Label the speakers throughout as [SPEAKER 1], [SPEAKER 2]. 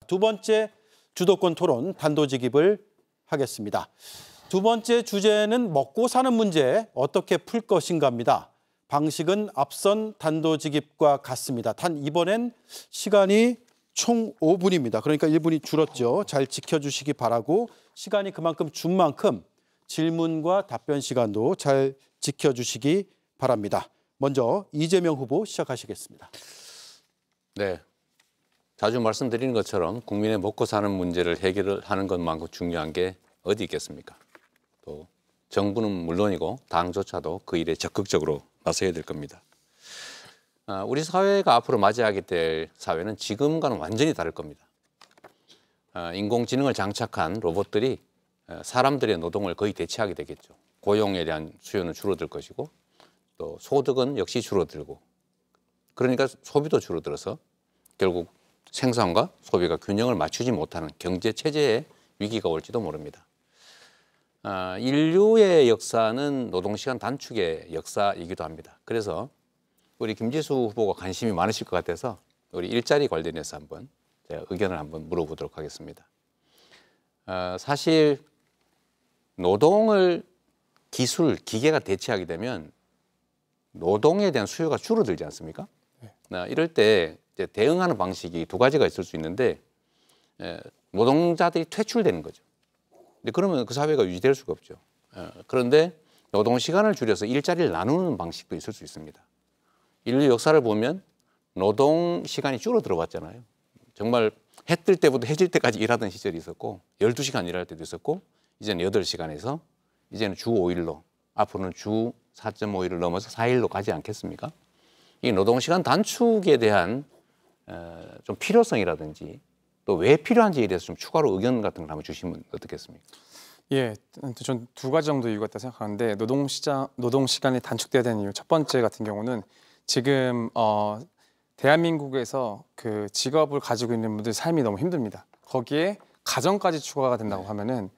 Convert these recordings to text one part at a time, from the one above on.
[SPEAKER 1] 두 번째 주도권 토론 단도직입을 하겠습니다. 두 번째 주제는 먹고 사는 문제 어떻게 풀 것인가입니다. 방식은 앞선 단도직입과 같습니다. 단 이번엔 시간이 총 5분입니다. 그러니까 1분이 줄었죠. 잘 지켜주시기 바라고 시간이 그만큼 준 만큼 질문과 답변 시간도 잘 지켜주시기 바랍니다. 먼저 이재명 후보 시작하시겠습니다.
[SPEAKER 2] 네, 자주 말씀드리는 것처럼 국민의 먹고 사는 문제를 해결을 하는 것만큼 중요한 게 어디 있겠습니까? 또 정부는 물론이고 당조차도 그 일에 적극적으로 나서야 될 겁니다. 우리 사회가 앞으로 맞이하게 될 사회는 지금과는 완전히 다를 겁니다. 인공지능을 장착한 로봇들이 사람들의 노동을 거의 대체하게 되겠죠. 고용에 대한 수요는 줄어들 것이고 또 소득은 역시 줄어들고 그러니까 소비도 줄어들어서 결국 생산과 소비가 균형을 맞추지 못하는 경제 체제의 위기가 올지도 모릅니다. 인류의 역사는 노동시간 단축의 역사이기도 합니다. 그래서 우리 김지수 후보가 관심이 많으실 것 같아서 우리 일자리 관련해서 한번 제가 의견을 한번 물어보도록 하겠습니다. 사실 노동을 기술, 기계가 대체하게 되면 노동에 대한 수요가 줄어들지 않습니까? 이럴 때 이제 대응하는 방식이 두 가지가 있을 수 있는데 노동자들이 퇴출되는 거죠. 근데 그러면 그 사회가 유지될 수가 없죠. 그런데 노동 시간을 줄여서 일자리를 나누는 방식도 있을 수 있습니다. 인류 역사를 보면 노동 시간이 줄어들어 왔잖아요. 정말 해 뜰 때부터 해질 때까지 일하던 시절이 있었고 12시간 일할 때도 있었고 이제는 8시간에서 이제는 주 5일로 앞으로는 주 4.5일을 넘어서 4일로 가지 않겠습니까? 이 노동시간 단축에 대한 좀 필요성이라든지 또 왜 필요한지에 대해서 좀 추가로 의견 같은 걸 한번 주시면 어떻겠습니까?
[SPEAKER 3] 예, 전 두 가지 정도 이유가 있다고 생각하는데 노동 시간이 단축돼야 되는 이유 첫 번째 같은 경우는 지금 대한민국에서 그 직업을 가지고 있는 분들 삶이 너무 힘듭니다. 거기에 가정까지 추가가 된다고 하면은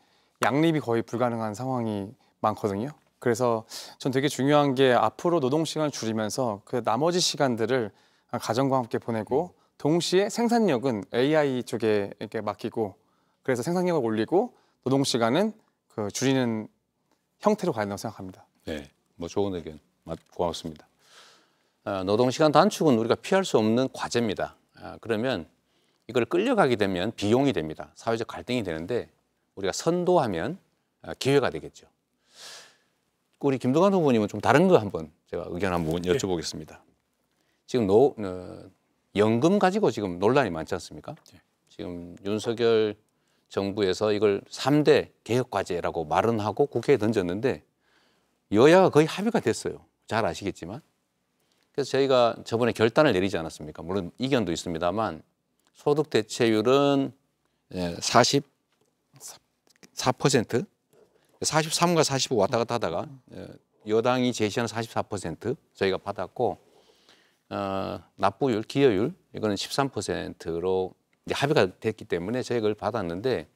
[SPEAKER 3] 양립이 거의 불가능한 상황이 많거든요. 그래서 전 되게 중요한 게 앞으로 노동 시간을 줄이면서 그 나머지 시간들을 가정과 함께 보내고 동시에 생산력은 AI 쪽에 이렇게 맡기고 그래서 생산력을 올리고 노동 시간은 그 줄이는 형태로 가야 된다고 생각합니다.
[SPEAKER 2] 네, 뭐 좋은 의견 고맙습니다. 노동 시간 단축은 우리가 피할 수 없는 과제입니다. 그러면 이걸 끌려가게 되면 비용이 됩니다. 사회적 갈등이 되는데 우리가 선도하면 기회가 되겠죠. 우리 김두관 후보님은 좀 다른 거 한번 제가 의견 한번 여쭤보겠습니다. 지금 연금 가지고 지금 논란이 많지 않습니까? 지금 윤석열 정부에서 이걸 3대 개혁과제라고 말은 하고 국회에 던졌는데 여야가 거의 합의가 됐어요. 잘 아시겠지만. 그래서 저희가 저번에 결단을 내리지 않았습니까? 물론 이견도 있습니다만 소득 대체율은 44%, 43과 45 왔다 갔다 하다가 여당이 제시한 44% 저희가 받았고 납부율, 기여율 이거는 13%로 이제 합의가 됐기 때문에 저희가 그걸 받았는데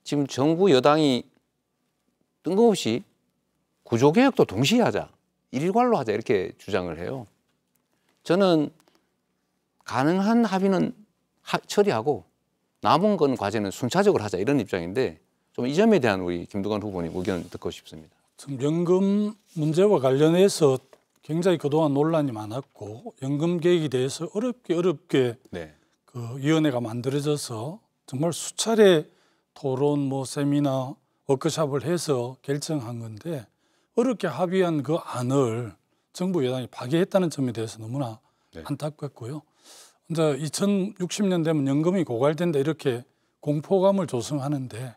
[SPEAKER 2] 지금 정부 여당이 뜬금없이 구조개혁도 동시에 하자, 일괄로 하자 이렇게 주장을 해요. 저는 가능한 합의는 처리하고 남은 건 과제는 순차적으로 하자 이런 입장인데 좀 이 점에 대한 우리 김두관 후보님 의견 듣고 싶습니다.
[SPEAKER 4] 지금 연금 문제와 관련해서 굉장히 그동안 논란이 많았고 연금 개혁에 대해서 어렵게
[SPEAKER 2] 네.
[SPEAKER 4] 그 위원회가 만들어져서 정말 수차례 토론, 세미나, 워크숍을 해서 결정한 건데 어렵게 합의한 그 안을 정부 여당이 파기했다는 점에 대해서 너무나 안타깝고요. 이제 2060년 되면 연금이 고갈된다 이렇게 공포감을 조성하는데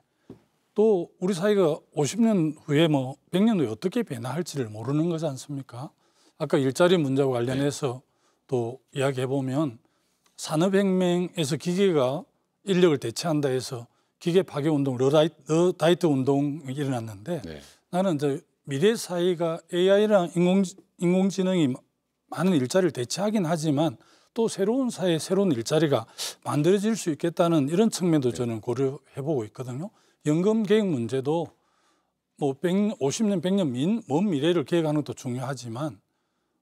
[SPEAKER 4] 또 우리 사회가 50년 후에 100년 후에 어떻게 변화할지를 모르는 거지 않습니까? 아까 일자리 문제와 관련해서 또 이야기해 보면 산업혁명에서 기계가 인력을 대체한다 해서 기계 파괴 운동, 러다이트 운동이 일어났는데 나는 이제 미래 사회가 AI랑 인공지능이 많은 일자리를 대체하긴 하지만 또 새로운 사회, 새로운 일자리가 만들어질 수 있겠다는 이런 측면도 저는 고려해 보고 있거든요. 연금 개혁 문제도 50년, 100년 먼 미래를 계획하는 것도 중요하지만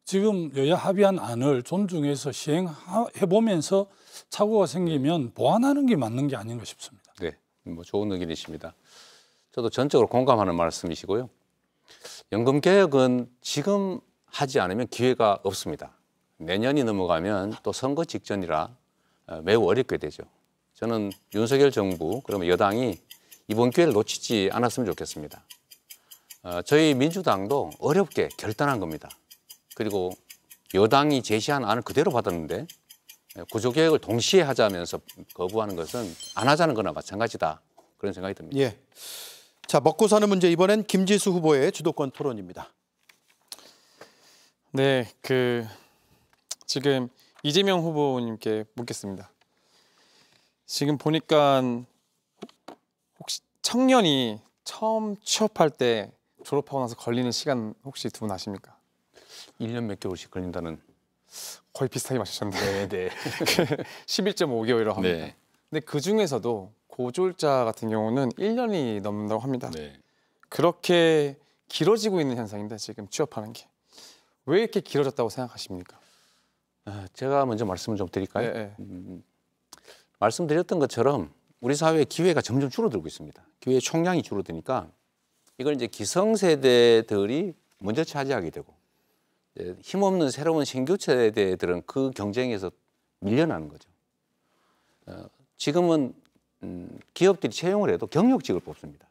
[SPEAKER 4] 지금 여야 합의한 안을 존중해서 시행해보면서 착오가 생기면 보완하는 게 맞는 게 아닌가 싶습니다.
[SPEAKER 2] 네, 뭐 좋은 의견이십니다. 저도 전적으로 공감하는 말씀이시고요. 연금 개혁은 지금 하지 않으면 기회가 없습니다. 내년이 넘어가면 또 선거 직전이라 매우 어렵게 되죠. 저는 윤석열 정부, 그러면 여당이 이번 기회를 놓치지 않았으면 좋겠습니다. 저희 민주당도 어렵게 결단한 겁니다. 그리고 여당이 제시한 안을 그대로 받았는데 구조개혁을 동시에 하자면서 거부하는 것은 안 하자는 거나 마찬가지다. 그런 생각이 듭니다.
[SPEAKER 1] 예. 자, 먹고 사는 문제, 이번엔 김지수 후보의 주도권 토론입니다.
[SPEAKER 3] 네, 지금 이재명 후보님께 묻겠습니다. 지금 보니까 혹시 청년이 처음 취업할 때 졸업하고 나서 걸리는 시간 혹시 두 분 아십니까?
[SPEAKER 2] 1년 몇 개월씩 걸린다는.
[SPEAKER 3] 거의 비슷하게 맞추셨는데
[SPEAKER 2] 네.
[SPEAKER 3] 11.5개월이라고 합니다.
[SPEAKER 2] 네.
[SPEAKER 3] 근데 그 중에서도 고졸자 같은 경우는 1년이 넘는다고 합니다.
[SPEAKER 2] 네.
[SPEAKER 3] 그렇게 길어지고 있는 현상인데 지금 취업하는 게 왜 이렇게 길어졌다고 생각하십니까?
[SPEAKER 2] 제가 먼저 말씀을 좀 드릴까요?
[SPEAKER 3] 네,
[SPEAKER 2] 말씀드렸던 것처럼 우리 사회의 기회가 점점 줄어들고 있습니다. 기회의 총량이 줄어드니까 이걸 이제 기성세대들이 먼저 차지하게 되고 힘없는 새로운 신규 세대들은 그 경쟁에서 밀려나는 거죠. 지금은 기업들이 채용을 해도 경력직을 뽑습니다.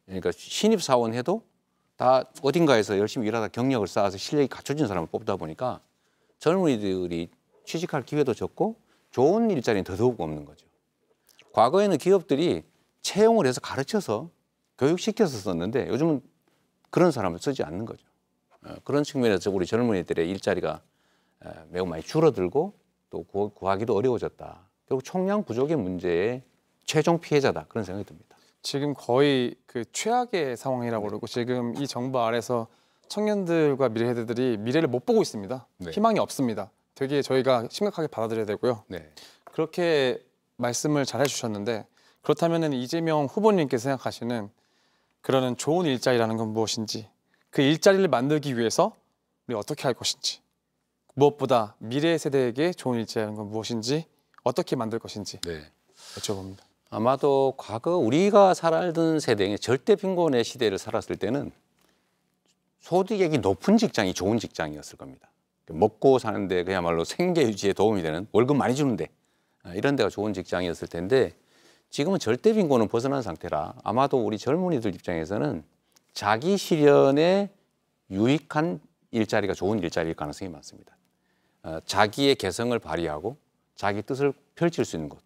[SPEAKER 2] 그러니까 신입사원 해도 다 어딘가에서 열심히 일하다 경력을 쌓아서 실력이 갖춰진 사람을 뽑다 보니까 젊은이들이 취직할 기회도 적고 좋은 일자리는 더더욱 없는 거죠. 과거에는 기업들이 채용을 해서 가르쳐서 교육시켜서 썼는데 요즘은 그런 사람을 쓰지 않는 거죠. 그런 측면에서 우리 젊은이들의 일자리가 매우 많이 줄어들고 또 구하기도 어려워졌다. 결국 총량 부족의 문제의 최종 피해자다. 그런 생각이 듭니다.
[SPEAKER 3] 지금 거의 최악의 상황이라고 그러고 지금 이 정부 아래서 청년들과 미래 세대들이 미래를 못 보고 있습니다.
[SPEAKER 2] 네.
[SPEAKER 3] 희망이 없습니다. 되게 저희가 심각하게 받아들여야 되고요.
[SPEAKER 2] 네.
[SPEAKER 3] 그렇게 말씀을 잘 해주셨는데 그렇다면 이재명 후보님께서 생각하시는 그러는 좋은 일자리라는 건 무엇인지, 그 일자리를 만들기 위해서 우리 어떻게 할 것인지, 무엇보다 미래 세대에게 좋은 일자리라는 건 무엇인지, 어떻게 만들 것인지
[SPEAKER 2] 네.
[SPEAKER 3] 여쭤봅니다.
[SPEAKER 2] 아마도 과거 우리가 살던 세대의 절대 빈곤의 시대를 살았을 때는 소득액이 높은 직장이 좋은 직장이었을 겁니다. 먹고 사는데 그야말로 생계 유지에 도움이 되는, 월급 많이 주는데 이런 데가 좋은 직장이었을 텐데 지금은 절대 빈곤은 벗어난 상태라 아마도 우리 젊은이들 입장에서는 자기 실현에 유익한 일자리가 좋은 일자리일 가능성이 많습니다. 자기의 개성을 발휘하고 자기 뜻을 펼칠 수 있는 곳,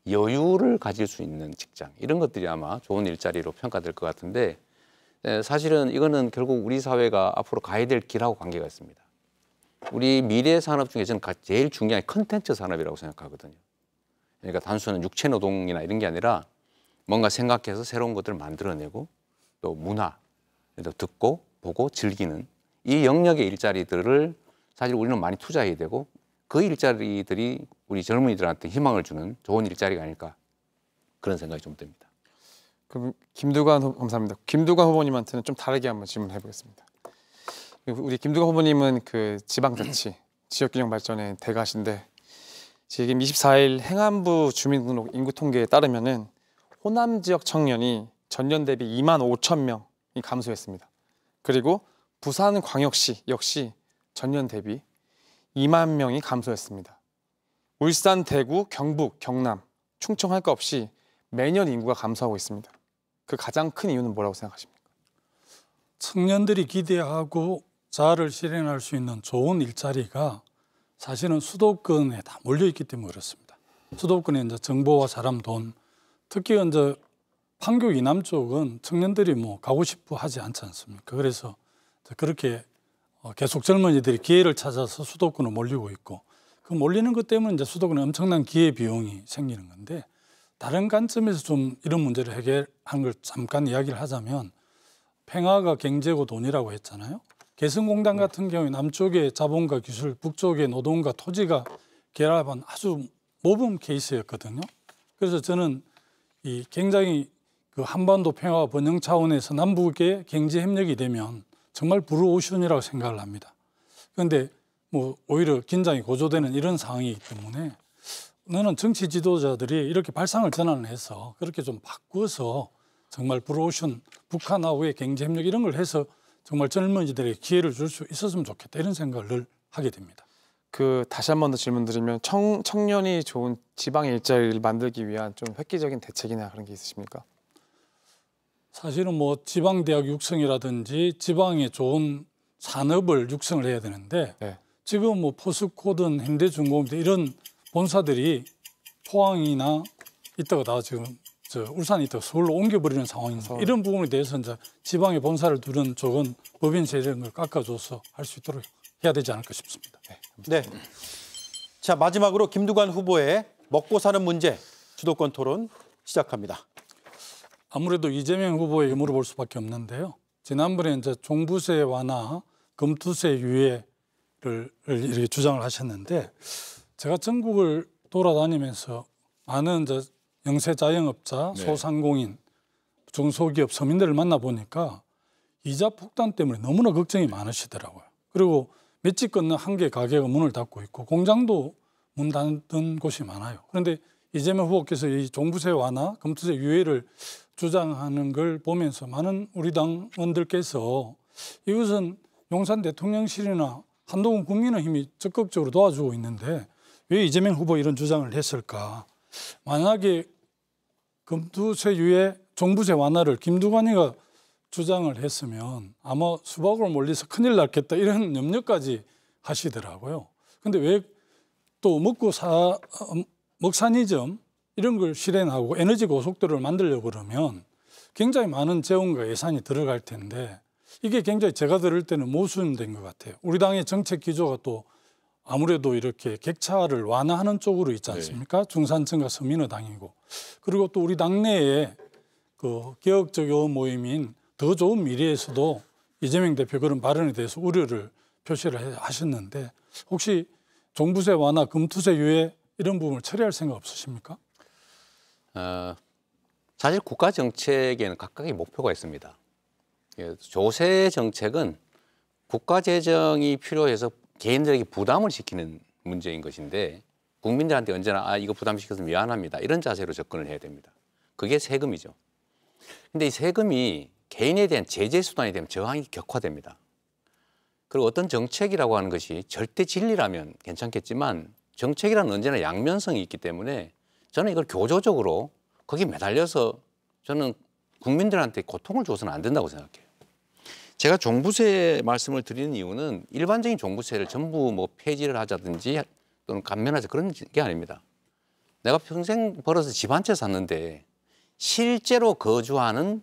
[SPEAKER 2] 여유를 가질 수 있는 직장, 이런 것들이 아마 좋은 일자리로 평가될 것 같은데 사실은 이거는 결국 우리 사회가 앞으로 가야 될 길하고 관계가 있습니다. 우리 미래 산업 중에 저는 제일 중요한 컨텐츠 산업이라고 생각하거든요. 그러니까 단순한 육체 노동이나 이런 게 아니라 뭔가 생각해서 새로운 것들을 만들어내고 또 문화, 듣고 보고 즐기는 이 영역의 일자리들을 사실 우리는 많이 투자해야 되고 그 일자리들이 우리 젊은이들한테 희망을 주는 좋은 일자리가 아닐까, 그런 생각이 좀 듭니다.
[SPEAKER 3] 그럼 감사합니다. 김두관 후보님한테는 좀 다르게 한번 질문해 보겠습니다. 우리 김두관 후보님은 지방자치, 지역균형 발전의 대가신데 지금 24일 행안부 주민등록 인구 통계에 따르면은 호남 지역 청년이 전년 대비 2만 5천 명이 감소했습니다. 그리고 부산광역시 역시 전년 대비 2만 명이 감소했습니다. 울산, 대구, 경북, 경남, 충청 할 것 없이 매년 인구가 감소하고 있습니다. 그 가장 큰 이유는 뭐라고 생각하십니까?
[SPEAKER 4] 청년들이 기대하고 자아를 실현할 수 있는 좋은 일자리가 사실은 수도권에 다 몰려있기 때문에 그렇습니다. 수도권에 이제 정보와 사람, 돈, 특히 이제 판교 이남 쪽은 청년들이 가고 싶어 하지 않지 않습니까? 그래서 그렇게 계속 젊은이들이 기회를 찾아서 수도권으로 몰리고 있고, 그 몰리는 것 때문에 이제 수도권에 엄청난 기회 비용이 생기는 건데, 다른 관점에서 좀 이런 문제를 해결한 걸 잠깐 이야기를 하자면, 평화가 경제고 돈이라고 했잖아요. 개성공단 같은 경우에 남쪽의 자본과 기술, 북쪽의 노동과 토지가 결합한 아주 모범 케이스였거든요. 그래서 저는 이 굉장히 한반도 평화 번영 차원에서 남북의 경제 협력이 되면 정말 블루오션이라고 생각을 합니다. 그런데 뭐 오히려 긴장이 고조되는 이런 상황이기 때문에 너는 정치 지도자들이 이렇게 발상을 전환해서 그렇게 좀 바꾸어서 정말 브로오션, 북한하고의 경제협력 이런 걸 해서 정말 젊은이들에게 기회를 줄 수 있었으면 좋겠다 이런 생각을 늘 하게 됩니다.
[SPEAKER 3] 다시 한 번 더 질문드리면 청년이 좋은 지방 일자리를 만들기 위한 좀 획기적인 대책이나 그런 게 있으십니까?
[SPEAKER 4] 사실은 뭐 지방 대학 육성이라든지 지방에 좋은 산업을 육성을 해야 되는데
[SPEAKER 3] 네.
[SPEAKER 4] 지금 뭐 포스코든 현대중공업이든 이런 본사들이 포항이나 있다가 다 지금 울산에 있다가 서울로 옮겨버리는 상황인데 이런 부분에 대해서 이제 지방에 본사를 두는 쪽은 법인세 이런 걸 깎아줘서 할 수 있도록 해야 되지 않을까 싶습니다.
[SPEAKER 1] 네. 자, 마지막으로 김두관 후보의 먹고 사는 문제 주도권 토론 시작합니다.
[SPEAKER 4] 아무래도 이재명 후보에게 물어볼 수밖에 없는데요. 지난번에 이제 종부세 완화, 금투세 유예를 이렇게 주장을 하셨는데 제가 전국을 돌아다니면서 많은 이제 영세 자영업자,
[SPEAKER 2] 네.
[SPEAKER 4] 소상공인, 중소기업, 서민들을 만나 보니까 이자 폭탄 때문에 너무나 걱정이 많으시더라고요. 그리고 맷집 끊는 한 개 가게가 문을 닫고 있고 공장도 문 닫은 곳이 많아요. 그런데 이재명 후보께서 이 종부세 완화, 금투세 유예를 주장하는 걸 보면서 많은 우리 당원들께서 이것은 용산 대통령실이나 한동훈 국민의힘이 적극적으로 도와주고 있는데 왜 이재명 후보 이런 주장을 했을까? 만약에 금투세 유예, 종부세 완화를 김두관이가 주장을 했으면 아마 수박으로 몰려서 큰일 났겠다 이런 염려까지 하시더라고요. 근데 왜 또 먹사니즘 이런 걸 실현하고 에너지 고속도로를 만들려고 그러면 굉장히 많은 재원과 예산이 들어갈 텐데 이게 굉장히 제가 들을 때는 모순된 것 같아요. 우리 당의 정책 기조가 또 아무래도 이렇게 객차를 완화하는 쪽으로 있지 않습니까? 중산층과 서민의당이고 그리고 또 우리 당내에 그 개혁적 여원 모임인 더 좋은 미래에서도 이재명 대표 그런 발언에 대해서 우려를 표시를 하셨는데 혹시 종부세 완화, 금투세 유예 이런 부분을 처리할 생각 없으십니까?
[SPEAKER 2] 사실 국가 정책에는 각각의 목표가 있습니다. 조세 정책은 국가 재정이 필요해서 개인들에게 부담을 시키는 문제인 것인데 국민들한테 언제나 이거 부담시켜서 미안합니다. 이런 자세로 접근을 해야 됩니다. 그게 세금이죠. 근데 이 세금이 개인에 대한 제재 수단이 되면 저항이 격화됩니다. 그리고 어떤 정책이라고 하는 것이 절대 진리라면 괜찮겠지만 정책이라는 언제나 양면성이 있기 때문에 저는 이걸 교조적으로 거기에 매달려서 저는 국민들한테 고통을 줘서는 안 된다고 생각해요. 제가 종부세 말씀을 드리는 이유는 일반적인 종부세를 전부 뭐 폐지를 하자든지 또는 감면하자 그런 게 아닙니다. 내가 평생 벌어서 집 한 채 샀는데 실제로 거주하는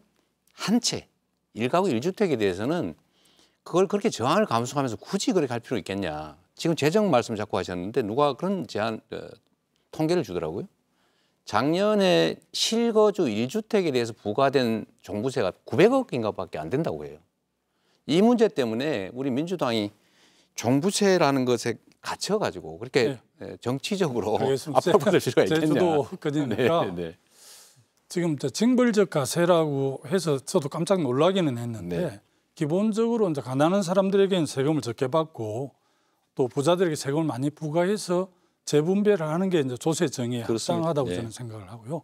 [SPEAKER 2] 한 채, 1가구 1주택에 대해서는 그걸 그렇게 저항을 감수하면서 굳이 그렇게 할 필요 있겠냐. 지금 재정 말씀 자꾸 하셨는데 누가 그런 통계를 주더라고요. 작년에 실거주 1주택에 대해서 부과된 종부세가 900억인가 밖에 안 된다고 해요. 이 문제 때문에 우리 민주당이 종부세라는 것에 갇혀가지고 그렇게 정치적으로 압박받을 필요가 있겠냐.
[SPEAKER 4] 제주도 흑거지니까 지금 징벌적 가세라고 해서 저도 깜짝 놀라기는 했는데 기본적으로 이제 가난한 사람들에게는 세금을 적게 받고 또 부자들에게 세금을 많이 부과해서 재분배를 하는 게 이제 조세 정의에 합당하다고 저는 생각을 하고요.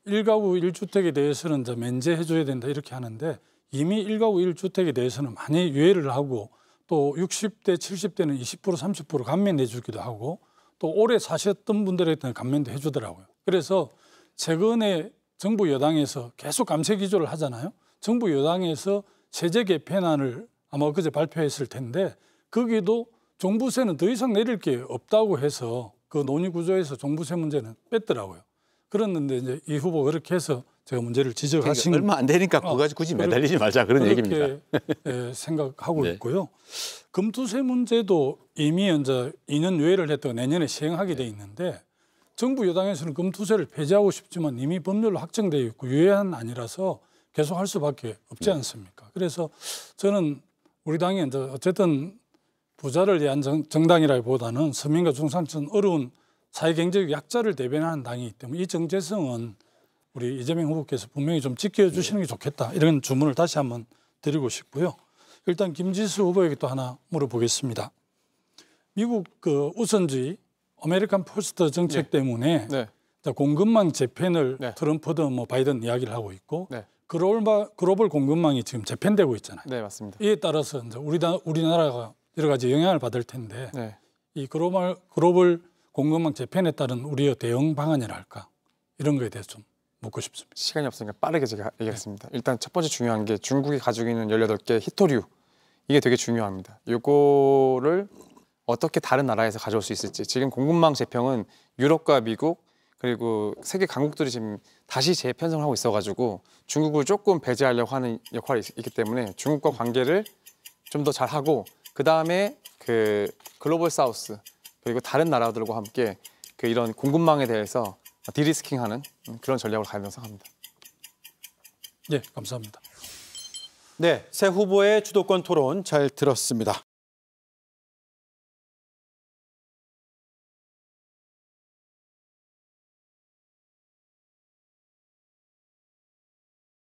[SPEAKER 4] 1가구 1주택에 대해서는 이제 면제해 줘야 된다 이렇게 하는데 이미 1가구 1주택에 대해서는 많이 유예를 하고 또 60대, 70대는 20%, 30% 감면해 주기도 하고 또 오래 사셨던 분들한테는 감면도 해주더라고요. 그래서 최근에 정부 여당에서 계속 감세 기조를 하잖아요. 정부 여당에서 세제 개편안을 아마 그제 발표했을 텐데 거기도 종부세는 더 이상 내릴 게 없다고 해서 그 논의 구조에서 종부세 문제는 뺐더라고요. 그랬는데 이제 이 후보가 그렇게 해서 제가 문제를 지적하신
[SPEAKER 2] 얼마 안 되니까 그거까지 굳이 매달리지 말자 그런 얘기입니다.
[SPEAKER 4] 그렇게 생각하고 있고요. 금투세 문제도 이미 이제 2년 유예를 했다가 내년에 시행하게 돼 있는데 정부 여당에서는 금투세를 폐지하고 싶지만 이미 법률로 확정되어 있고 유예한 아니라서 계속 할 수밖에 없지 않습니까? 그래서 저는 우리 당이 이제 어쨌든 부자를 위한 정당이라기보다는 서민과 중산층 어려운 사회경제적 약자를 대변하는 당이기 때문에 이 정체성은 우리 이재명 후보께서 분명히 좀 지켜주시는 게 좋겠다. 이런 주문을 다시 한번 드리고 싶고요. 일단 김지수 후보에게 또 하나 물어보겠습니다. 미국 그 우선주의 아메리칸 퍼스트 정책 때문에
[SPEAKER 3] 네.
[SPEAKER 4] 자, 공급망 재편을
[SPEAKER 3] 네.
[SPEAKER 4] 트럼프든 뭐 바이든 이야기를 하고 있고
[SPEAKER 3] 네.
[SPEAKER 4] 글로벌 공급망이 지금 재편되고 있잖아요.
[SPEAKER 3] 네, 맞습니다.
[SPEAKER 4] 이에 따라서 이제 우리나라가 여러 가지 영향을 받을 텐데
[SPEAKER 3] 네.
[SPEAKER 4] 이 글로벌 공급망 재편에 따른 우리의 대응 방안이랄까 이런 거에 대해서 좀 묻고 싶습니다.
[SPEAKER 3] 시간이 없으니까 빠르게 제가 얘기하겠습니다. 일단 첫 번째 중요한 게 중국이 가지고 있는 18개 히토류. 이게 되게 중요합니다. 이거를 어떻게 다른 나라에서 가져올 수 있을지. 지금 공급망 재편은 유럽과 미국 그리고 세계 강국들이 지금 다시 재편성을 하고 있어가지고 중국을 조금 배제하려고 하는 역할이 있기 때문에 중국과 관계를 좀 더 잘하고 그 다음에 그 글로벌 사우스 그리고 다른 나라들과 함께 그 이런 공급망에 대해서 디리스킹하는 그런 전략을 가야 된다고 생각합니다.
[SPEAKER 4] 네, 감사합니다.
[SPEAKER 1] 네, 새 후보의 주도권 토론 잘 들었습니다.